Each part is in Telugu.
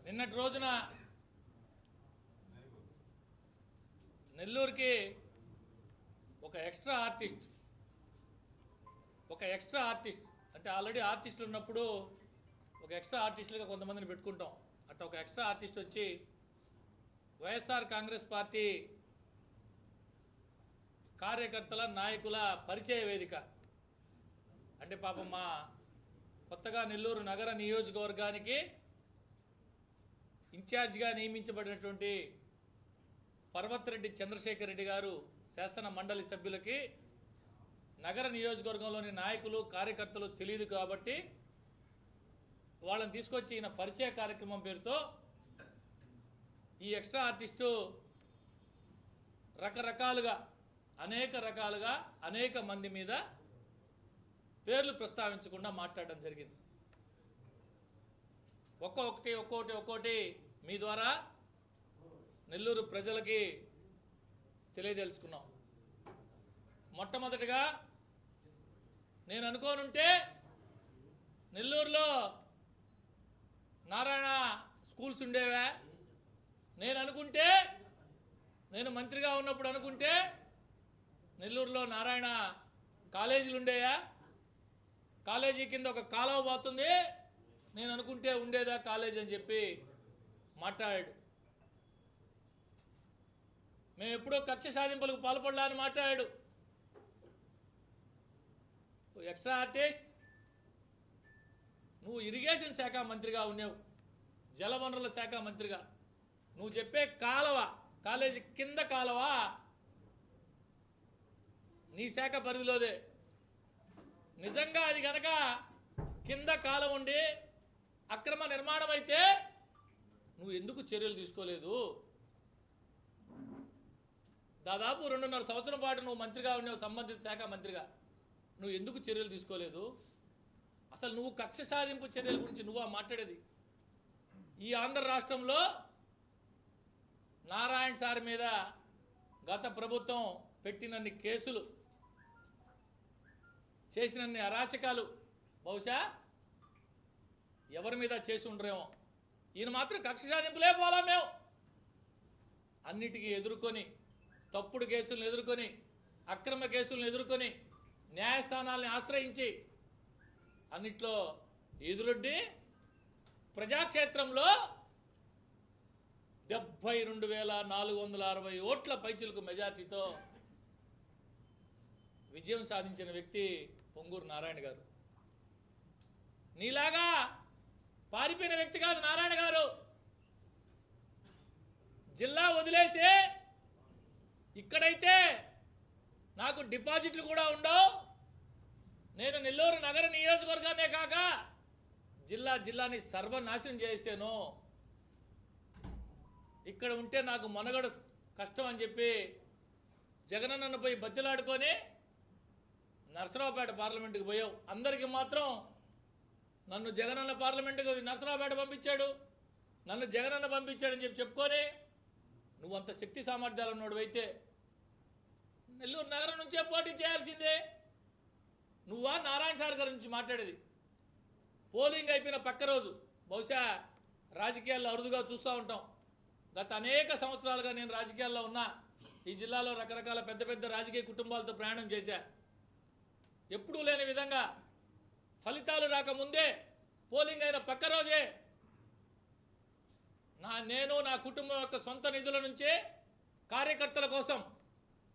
నిన్నటి రోజున నెల్లూరుకి ఒక ఎక్స్ట్రా ఆర్టిస్ట్ అంటే ఆల్రెడీ ఆర్టిస్టులు ఉన్నప్పుడు ఒక ఎక్స్ట్రా ఆర్టిస్టులుగా కొంతమందిని పెట్టుకుంటాం. అట్లా ఒక ఎక్స్ట్రా ఆర్టిస్ట్ వచ్చి వైఎస్ఆర్ కాంగ్రెస్ పార్టీ కార్యకర్తల నాయకుల పరిచయ వేదిక అంటే పాపం మా కొత్తగా నెల్లూరు నగర నియోజకవర్గానికి ఇన్ఛార్జిగా నియమించబడినటువంటి పర్వతిరెడ్డి చంద్రశేఖర్ రెడ్డి గారు శాసన మండలి సభ్యులకి నగర నియోజకవర్గంలోని నాయకులు కార్యకర్తలు తెలియదు కాబట్టి వాళ్ళని తీసుకొచ్చి ఈయన పరిచయ కార్యక్రమం పేరుతో ఈ ఎక్స్ట్రా ఆర్టిస్టు అనేక రకాలుగా అనేక మంది మీద పేర్లు ప్రస్తావించకుండా మాట్లాడడం జరిగింది. ఒక్కొక్కటి మీ ద్వారా నెల్లూరు ప్రజలకి తెలియదలుచుకున్నాం. మొట్టమొదటిగా నేను అనుకోనుంటే నెల్లూరులో నారాయణ స్కూల్స్ ఉండేవా, నేను మంత్రిగా ఉన్నప్పుడు అనుకుంటే నెల్లూరులో నారాయణ కాలేజీలు ఉండేయా, కాలేజీ కింద ఒక కాలువ పోతుంది, నేను అనుకుంటే ఉండేదా కాలేజీ అని చెప్పి మాట్లాడాడు. మేము ఎప్పుడో కక్ష సాధింపులకు పాల్పడలా అని మాట్లాడాడు. ఎక్స్ట్రా ఆర్టిస్ట్, నువ్వు ఇరిగేషన్ శాఖ మంత్రిగా ఉన్నావు, జలవనరుల శాఖ మంత్రిగా, నువ్వు చెప్పే కాలేజీ కింద కాలువ నీ శాఖ పరిధిలోదే. నిజంగా అది గనక కింద కాలువ ఉండి అక్రమ నిర్మాణం అయితే నువ్వు ఎందుకు చర్యలు తీసుకోలేదు? దాదాపు 2.5 సంవత్సరం పాటు నువ్వు మంత్రిగా ఉన్నావు, సంబంధిత శాఖ మంత్రిగా, నువ్వు ఎందుకు చర్యలు తీసుకోలేదు? అసలు నువ్వు కక్ష సాధింపు చర్యల గురించి నువ్వు మాట్లాడేది? ఈ ఆంధ్ర రాష్ట్రంలో నారాయణ సార్ మీద గత ప్రభుత్వం పెట్టినన్ని కేసులు, చేసినన్ని అరాచకాలు బహుశా ఎవరి మీద చేసి ఉండరేమో. ఈయన మాత్రం కక్ష సాధింపులే పోలా. మేము అన్నిటికీ ఎదుర్కొని, తప్పుడు కేసులను ఎదుర్కొని, అక్రమ కేసులను ఎదుర్కొని, న్యాయస్థానాలను ఆశ్రయించి అన్నిట్లో ఎదురొడ్డి ప్రజాక్షేత్రంలో 72,460 ఓట్ల పైచిలకు మెజార్టీతో విజయం సాధించిన వ్యక్తి పొంగూరు నారాయణ గారు. నీలాగా పారిపోయిన వ్యక్తి కాదు నారాయణ గారు. జిల్లా వదిలేసి ఇక్కడైతే నాకు డిపాజిట్లు కూడా ఉండవు, నేను నెల్లూరు నగర నియోజకవర్గాన్నే కాక జిల్లాని సర్వనాశనం చేశాను, ఇక్కడ ఉంటే నాకు మనగడ కష్టం అని చెప్పి జగనన్నను పోయి బతిలాడుకొని నరసరావుపేట పార్లమెంటుకి పోయావు. అందరికీ మాత్రం నన్ను జగనన్న పార్లమెంటుకు నరసరావుపేట పంపించాడు, నన్ను జగనన్న పంపించాడని చెప్పుకొని నువ్వు అంత శక్తి సామర్థ్యాలు ఉన్నాడు అయితే నెల్లూరు నగరం నుంచే పోటీ చేయాల్సిందే. నువ్వా నారాయణ సార్ గారి నుంచి మాట్లాడేది? పోలింగ్ అయిపోయిన పక్క రోజు, బహుశా రాజకీయాల్లో అరుదుగా చూస్తూ ఉంటాం, గత అనేక సంవత్సరాలుగా నేను రాజకీయాల్లో ఉన్నా, ఈ జిల్లాలో రకరకాల పెద్ద పెద్ద రాజకీయ కుటుంబాలతో ప్రయాణం చేశా. ఎప్పుడూ లేని విధంగా ఫలితాలు రాకముందే పోలింగ్ అయిన పక్క రోజే నేను నా కుటుంబం యొక్క సొంత నిధుల నుంచే కార్యకర్తల కోసం,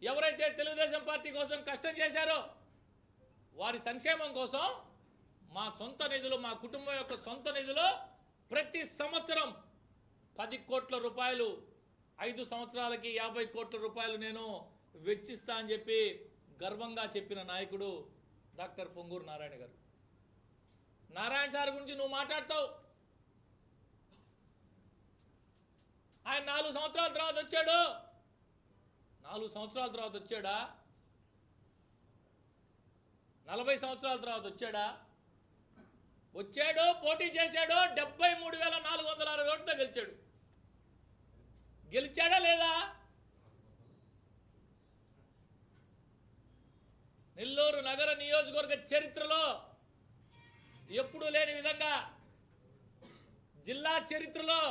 ఎవరైతే తెలుగుదేశం పార్టీ కోసం కష్టం చేశారో వారి సంక్షేమం కోసం మా సొంత నిధులు, మా కుటుంబం యొక్క సొంత నిధులు ప్రతి సంవత్సరం 10 కోట్ల రూపాయలు, 5 సంవత్సరాలకి 50 కోట్ల రూపాయలు నేను వెచ్చిస్తా అని చెప్పి గర్వంగా చెప్పిన నాయకుడు డాక్టర్ పొంగూరు నారాయణ గారు. నారాయణ సార్ గురించి నువ్వు మాట్లాడతావు. ఆయన 4 సంవత్సరాల తర్వాత వచ్చాడు. 4 సంవత్సరాల తర్వాత వచ్చాడా? 40 సంవత్సరాల తర్వాత వచ్చాడా? వచ్చాడు, పోటీ చేశాడు, 73,460 ఓట్లతో గెలిచాడు. గెలిచాడా లేదా? నెల్లూరు నగర నియోజకవర్గ చరిత్రలో ఎప్పుడూ లేని విధంగా జిల్లా చరిత్రలో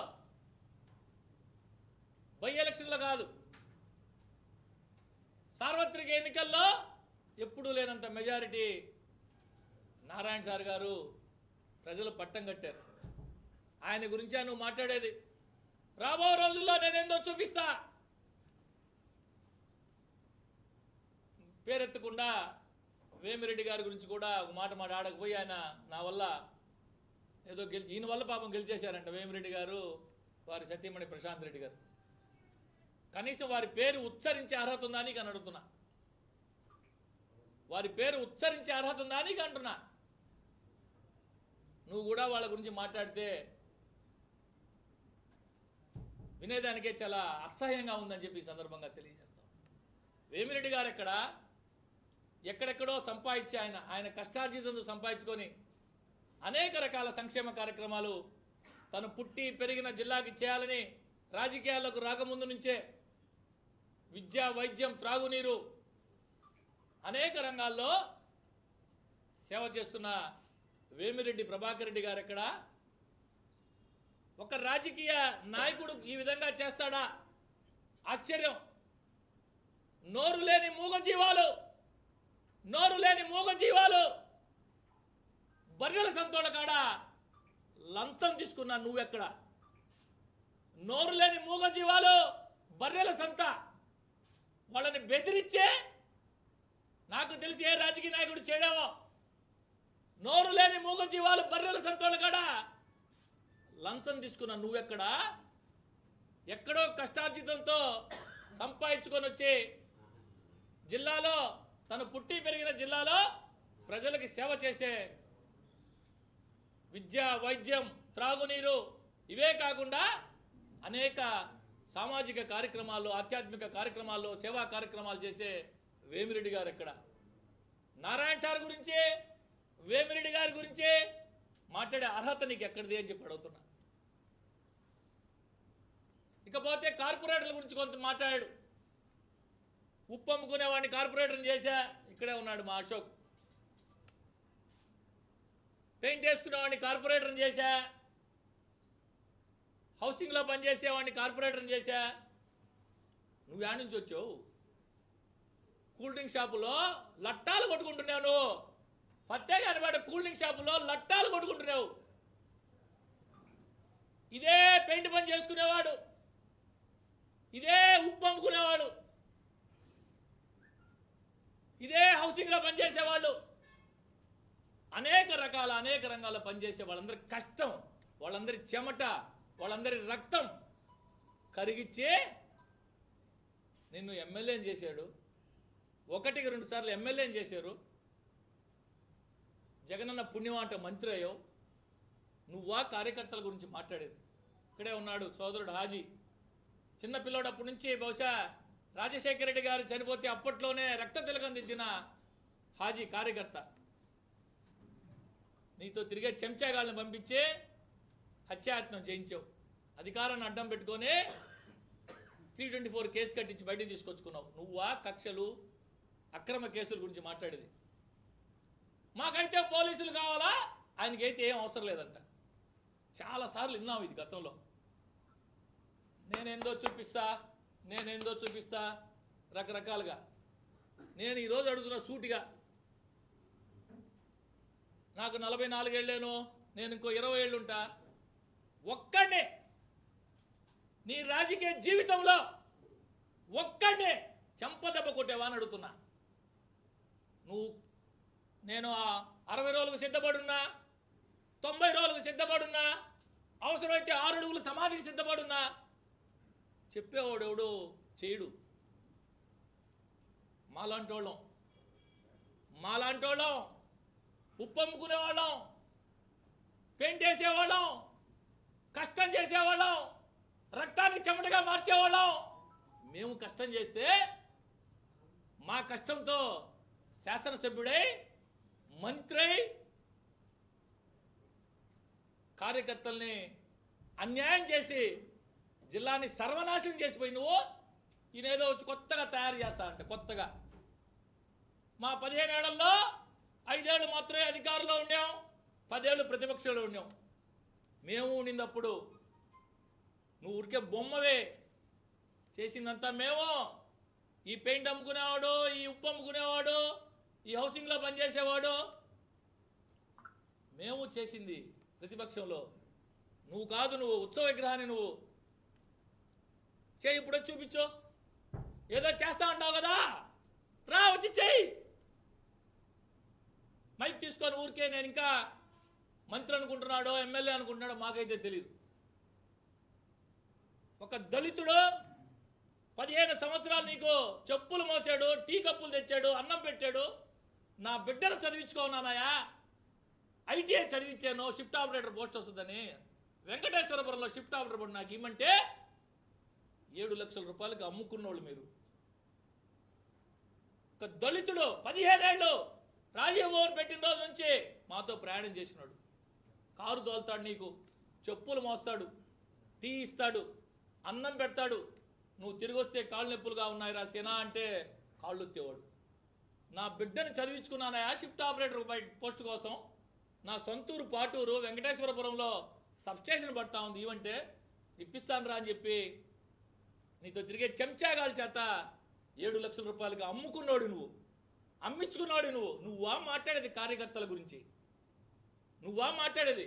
బై ఎలక్షన్లో కాదు, సార్వత్రిక ఎన్నికల్లో ఎప్పుడూ లేనంత మెజారిటీ నారాయణ సార్ గారు ప్రజలు పట్టం కట్టారు. ఆయన గురించే నువ్వు మాట్లాడేది. రాబో రోజుల్లో నేనేందో చూపిస్తా. పేరెత్తకుండా వేమిరెడ్డి గారి గురించి కూడా ఒక మాట ఆడకపోయి ఆయన నా వల్ల ఏదో ఈయన వల్ల పాపం గెలిచేశారంట వేమిరెడ్డి గారు, వారి సతీమణి ప్రశాంత్ రెడ్డి గారు. కనీసం వారి పేరు ఉచ్చరించే అర్హత ఉందా నీకు అని అడుగుతున్నా. వారి పేరు ఉచ్చరించే అర్హత ఉందా నీకు అంటున్నా. నువ్వు కూడా వాళ్ళ గురించి మాట్లాడితే వినేదానికే చాలా అసహ్యంగా ఉందని చెప్పి ఈ సందర్భంగా తెలియజేస్తాం. వేమిరెడ్డి గారు ఎక్కడెక్కడో సంపాదించి ఆయన కష్టార్జితంతో సంపాదించుకొని అనేక రకాల సంక్షేమ కార్యక్రమాలు తను పుట్టి పెరిగిన జిల్లాకి చేయాలని రాజకీయాల్లోకి రాకముందు నుంచే విద్య, వైద్యం, త్రాగునీరు అనేక రంగాల్లో సేవ చేస్తున్న వేమిరెడ్డి ప్రభాకర్ రెడ్డి గారు ఎక్కడ? ఒక రాజకీయ నాయకుడు ఈ విధంగా చేస్తాడా? ఆశ్చర్యం. నోరు లేని మూగజీవాలు బర్రెల సంతోళ్ళ కాడ లంచం తీసుకున్నా నువ్వెక్కడ? నోరు లేని మూగజీవాలు బర్రెల సంత వాళ్ళని బెదిరించే నాకు తెలిసి ఏ రాజకీయ నాయకుడు చేయడమో. నోరు లేని మూగజీవాలు బర్రెల సంతోళ్ళ కాడ లంచం తీసుకున్న నువ్వెక్కడ? ఎక్కడో కష్టార్జితంతో సంపాదించుకొని వచ్చి జిల్లాలో తను పుట్టి పెరిగిన జిల్లాలో ప్రజలకి సేవ చేసే విద్య, వైద్యం, త్రాగునీరు ఇవే కాకుండా అనేక సామాజిక కార్యక్రమాల్లో, ఆధ్యాత్మిక కార్యక్రమాల్లో, సేవా కార్యక్రమాలు చేసే వేమిరెడ్డి గారు ఎక్కడ? నారాయణ సార్ గురించి, వేమిరెడ్డి గారి గురించి మాట్లాడే అర్హత నీకు ఎక్కడిది అని చెప్పి అడుగుతున్నా. ఇకపోతే కార్పొరేటర్ల గురించి కొంత మాట్లాడాడు. ఉప్పు అమ్ముకునేవాడిని కార్పొరేటర్ని చేశా, ఇక్కడే ఉన్నాడు మా అశోక్. పెయింట్ వేసుకునేవాడిని కార్పొరేటర్ని చేశా, హౌసింగ్లో పనిచేసేవాడిని కార్పొరేటర్ని చేశా. నువ్వు యాడ్ నుంచి వచ్చావు? కూల్ డ్రింక్ షాపులో లట్టాలు కొట్టుకుంటున్నావు నువ్వు. ఫత్తేగా అనమాట కూల్ డ్రింక్ షాపులో లట్టాలు కొట్టుకుంటున్నావు. ఇదే పెయింట్ పని చేసుకునేవాడు, ఇదే ఉప్పు అమ్ముకునేవాడు, ఇదే హౌసింగ్లో పనిచేసేవాళ్ళు, అనేక రంగాల్లో పనిచేసే వాళ్ళందరి కష్టం, వాళ్ళందరి చెమట, వాళ్ళందరి రక్తం కరిగిచ్చే నిన్ను ఎమ్మెల్యేని చేశాడు. 1-2 సార్లు ఎమ్మెల్యేని చేశారు. జగనన్న పుణ్యమాట మంత్రి అయ్యో. నువ్వా కార్యకర్తల గురించి మాట్లాడేది? ఇక్కడే ఉన్నాడు సోదరుడు హాజీ. చిన్నపిల్లోడప్పటి నుంచి బహుశా రాజశేఖర రెడ్డి గారు చనిపోతే అప్పట్లోనే రక్త తిలకం దిద్దిన హాజీ కార్యకర్త. నీతో తిరిగే చెంచాగాళ్ళని పంపించే హత్యాయత్నం చేయించావు. అధికారాన్ని అడ్డం పెట్టుకొని 324 కేసు కట్టించి బయటికి తీసుకొచ్చుకున్నావు. నువ్వా కక్షలు, అక్రమ కేసుల గురించి మాట్లాడేది? మాకైతే పోలీసులు కావాలా, ఆయనకైతే ఏం అవసరం లేదంట. చాలాసార్లు విన్నాం ఇది గతంలో. నేనేందో చూపిస్తా రకరకాలుగా. నేను ఈరోజు అడుగుతున్న సూటిగా, నాకు 44 ఏళ్ళేను, నేను ఇంకో 20 ఏళ్ళు ఉంటా. ఒక్కడే నీ రాజకీయ జీవితంలో ఒక్కడే చెంపదెబ్బ కొట్టేవా అని అడుగుతున్నా. నేను 60 రోజులకు సిద్ధపడున్నా, 90 రోజులకు సిద్ధపడున్నా, అవసరమైతే 6 అడుగులు సమాధికి సిద్ధపడున్నా. చెప్పేవాడెవడు చేయడు. మాలాంటోళ్ళం ఉప్పు అమ్ముకునేవాళ్ళం, పెయింట్ వేసేవాళ్ళం, కష్టం చేసేవాళ్ళం, రక్తాన్ని చెమటగా మార్చేవాళ్ళం. మేము కష్టం చేస్తే మా కష్టంతో శాసనసభ్యుడై, మంత్రి కార్యకర్తల్ని అన్యాయం చేసి జిల్లాని సర్వనాశనం చేసిపోయి నువ్వు ఈయనేదో వచ్చి కొత్తగా తయారు చేస్తా అంటే కొత్తగా. మా 15 ఏళ్లలో 5 ఏళ్ళు మాత్రమే అధికారంలో ఉన్నాం, 10 ఏళ్ళు ప్రతిపక్షంలో ఉన్నాం. మేము ఉండినప్పుడు నువ్వు ఊరికే బొమ్మవే, చేసిందంతా మేము. ఈ పెయింట్ అమ్ముకునేవాడు, ఈ ఉప్పు అమ్ముకునేవాడు, ఈ హౌసింగ్లో పనిచేసేవాడు, మేము చేసింది ప్రతిపక్షంలో. నువ్వు కాదు, నువ్వు ఉత్సవ విగ్రహాన్ని నువ్వు చేయి. ఇప్పుడు చూపించు, ఏదో చేస్తా ఉంటావు కదా, రా వచ్చి చెయ్యి. మైక్ తీసుకొని ఊరికే నేను ఇంకా మంత్రి అనుకుంటున్నాడో ఎమ్మెల్యే అనుకుంటున్నాడో మాకైతే తెలియదు. ఒక దళితుడు 15 సంవత్సరాలు నీకు చెప్పులు మోసాడు, టీ కప్పులు తెచ్చాడు, అన్నం పెట్టాడు. నా బిడ్డను చదివించుకోన్నాయా, ఐటీఐ చదివించాను, షిఫ్ట్ ఆపరేటర్ పోస్ట్ వస్తుందని. వెంకటేశ్వరపురంలో షిఫ్ట్ ఆపరేటర్ పోస్ట్ నాకు ఇమ్మంటే 7 లక్షల రూపాయలకి అమ్ముకున్నోళ్ళు మీరు. ఒక దళితుడు 15 ఏళ్ళు రాజీవ్ భవన్ పెట్టిన రోజు నుంచి మాతో ప్రయాణం చేసినాడు. కారు తోలుతాడు, నీకు చెప్పులు మోస్తాడు, టీ ఇస్తాడు, అన్నం పెడతాడు. నువ్వు తిరిగి వస్తే కాళ్ళు నొప్పులుగా ఉన్నాయి రా సేనా అంటే కాళ్ళు ఎత్తేవాడు. నా బిడ్డని చదివించుకున్నానయా షిఫ్ట్ ఆపరేటర్ పోస్ట్ కోసం. నా సొంతూరు పాటూరు వెంకటేశ్వరపురంలో సబ్స్టేషన్ పడతా ఉంది, ఇవంటే ఇప్పిస్తాను రా అని చెప్పి నీతో తిరిగే చెంచాగాల చేత 7 లక్షల రూపాయలకి అమ్ముకున్నాడు నువ్వు, అమ్మించుకున్నాడు నువ్వు. నువ్వా మాట్లాడేది కార్యకర్తల గురించి? నువ్వా మాట్లాడేది?